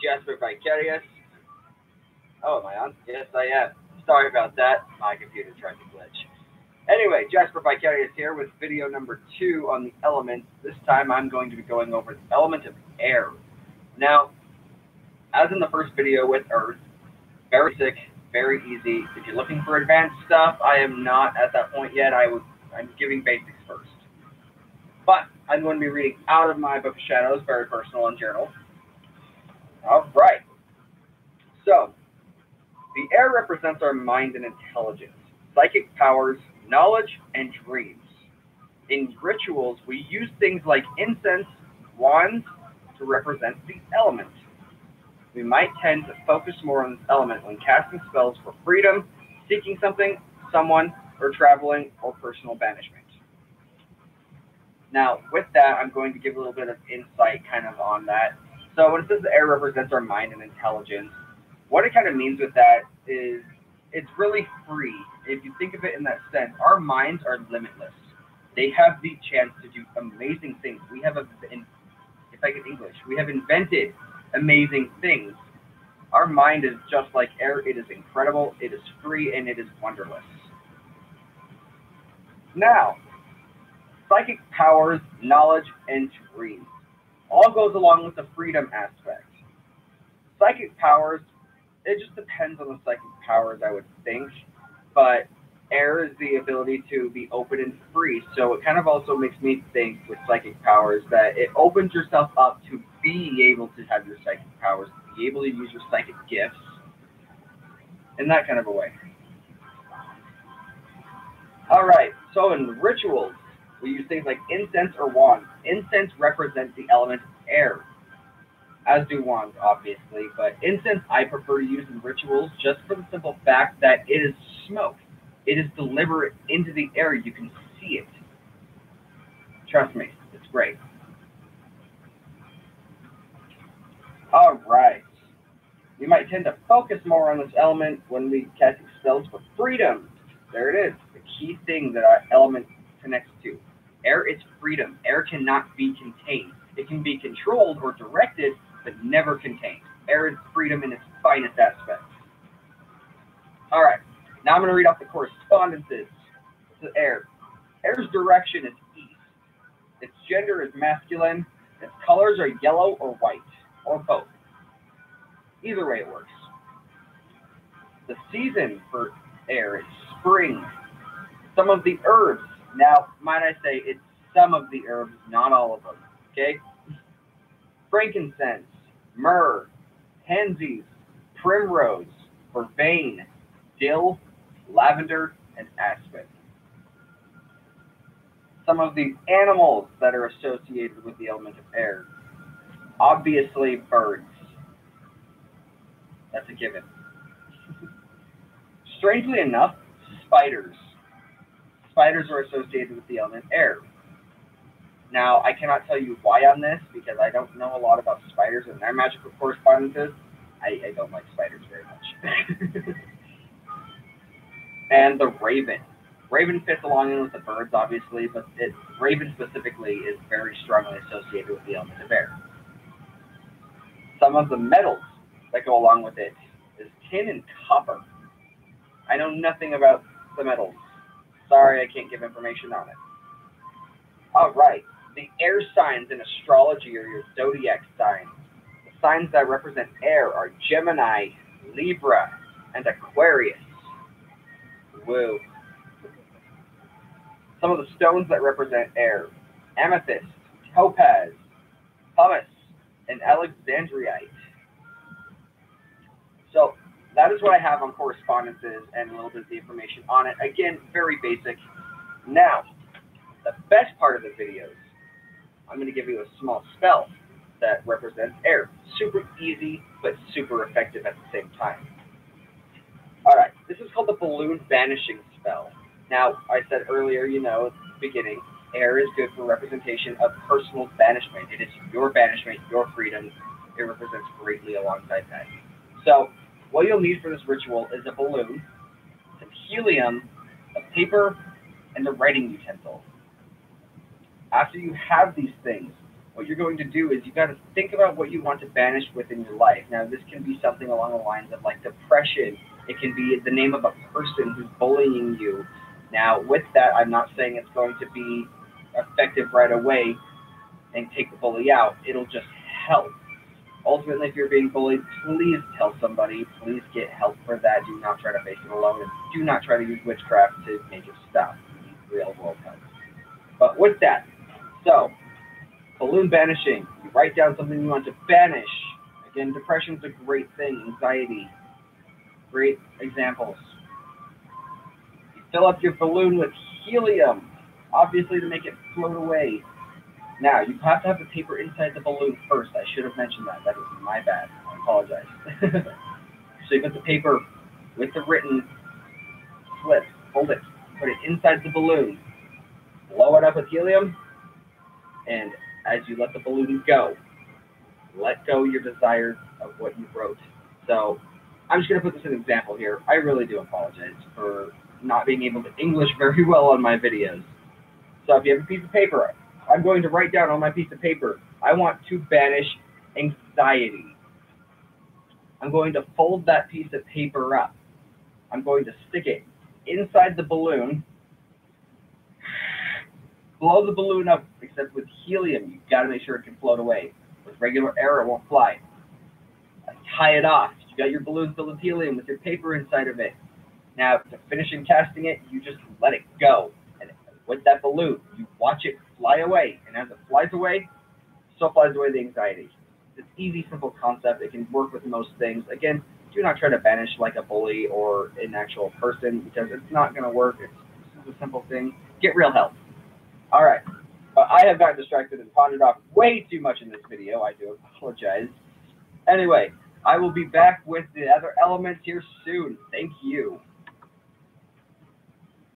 Jasper Vicarious. Oh, am I on? Yes, I am. Sorry about that. My computer tried to glitch. Anyway, Jasper Vicarious here with video number 2 on the elements. This time I'm going to be going over the element of air. Now, as in the first video with Earth, very basic, very easy. If you're looking for advanced stuff, I am not at that point yet. I'm giving basics first. But I'm going to be reading out of my Book of Shadows, very personal and journal. All right. So, the air represents our mind and intelligence, psychic powers, knowledge, and dreams. In rituals, we use things like incense, wands, to represent the element. We might tend to focus more on this element when casting spells for freedom, seeking something, someone, or traveling, or personal banishment. Now, with that, I'm going to give a little bit of insight kind of on that. So when it says the air represents our mind and intelligence, what it kind of means with that is it's really free. If you think of it in that sense, our minds are limitless. They have the chance to do amazing things. We have, if I get English, we have invented amazing things. Our mind is just like air. It is incredible, it is free, and it is wonderless. Now, psychic powers, knowledge, and dreams all goes along with the freedom aspect. Psychic powers, it just depends on the psychic powers, I would think, but air is the ability to be open and free, so it kind of also makes me think with psychic powers that it opens yourself up to be able to have your psychic powers, be able to use your psychic gifts in that kind of a way. All right, so in rituals, we use things like incense or wands. Incense represents the element air, as do wands, obviously, but incense I prefer to use in rituals just for the simple fact that it is smoke. It is delivered into the air. You can see it. Trust me, it's great. All right. We might tend to focus more on this element when we cast spells for freedom. There it is, the key thing that our element connects to. Air is freedom. Air cannot be contained. It can be controlled or directed, but never contained. Air is freedom in its finest aspects. All right. Now I'm going to read off the correspondences to air. Air's direction is east. Its gender is masculine. Its colors are yellow or white, or both. Either way it works. The season for air is spring. Some of the herbs, now might I say it's some of the herbs, not all of them, okay? Frankincense, myrrh, pansies, primrose, vervain, dill, lavender, and aspen. Some of the animals that are associated with the element of air. Obviously, birds. That's a given. Strangely enough, spiders. Spiders are associated with the element air. Now, I cannot tell you why on this, because I don't know a lot about spiders and their magical correspondences. I don't like spiders very much. And the raven. Raven fits along in with the birds, obviously, but raven specifically is very strongly associated with the element of air. Some of the metals that go along with it is tin and copper. I know nothing about the metals. Sorry, I can't give information on it. All right, the air signs in astrology are your zodiac signs. The signs that represent air are Gemini, Libra, and Aquarius. Woo. Some of the stones that represent air: amethyst, topaz, pumice, and alexandrite. So that is what I have on correspondences and a little bit of the information on it. Again, very basic. Now, the best part of the videos, I'm going to give you a small spell that represents air. Super easy, but super effective at the same time. All right, this is called the balloon vanishing spell. Now, I said earlier, at the beginning, air is good for representation of personal banishment. It is your banishment, your freedom. It represents greatly alongside that. So, what you'll need for this ritual is a balloon, some helium, a paper, and a writing utensil. After you have these things, what you're going to do is you got to think about what you want to banish within your life. Now, this can be something along the lines of like depression. It can be the name of a person who's bullying you. Now, with that, I'm not saying it's going to be effective right away and take the bully out. It'll just help. Ultimately, if you're being bullied, please tell somebody. Please get help for that. Do not try to face it alone. And do not try to use witchcraft to make it stop. You need real world help. But with that, so, balloon banishing. You write down something you want to banish. Again, depression's a great thing. Anxiety. Great examples. You fill up your balloon with helium, obviously to make it float away. Now, you have to have the paper inside the balloon first. I should have mentioned that. That was my bad. I apologize. So you put the paper with the written slip, hold it, put it inside the balloon, blow it up with helium, and as you let the balloon go, let go your desires of what you wrote. So I'm just going to put this as an example here. I really do apologize for not being able to English very well on my videos. So if you have a piece of paper, I'm going to write down on my piece of paper, I want to banish anxiety. I'm going to fold that piece of paper up. I'm going to stick it inside the balloon, blow the balloon up, except with helium, you've got to make sure it can float away. With regular air, it won't fly. Tie it off. You got your balloon filled with helium with your paper inside of it. Now, to finish encasting it, you just let it go. And with that balloon, you watch it fly away. And as it flies away, so flies away the anxiety. It's an easy, simple concept. It can work with most things. Again, do not try to banish like a bully or an actual person because it's not going to work. It's a simple thing. Get real help. All right. I have gotten distracted and pondered off way too much in this video. I do apologize. Anyway, I will be back with the other elements here soon. Thank you.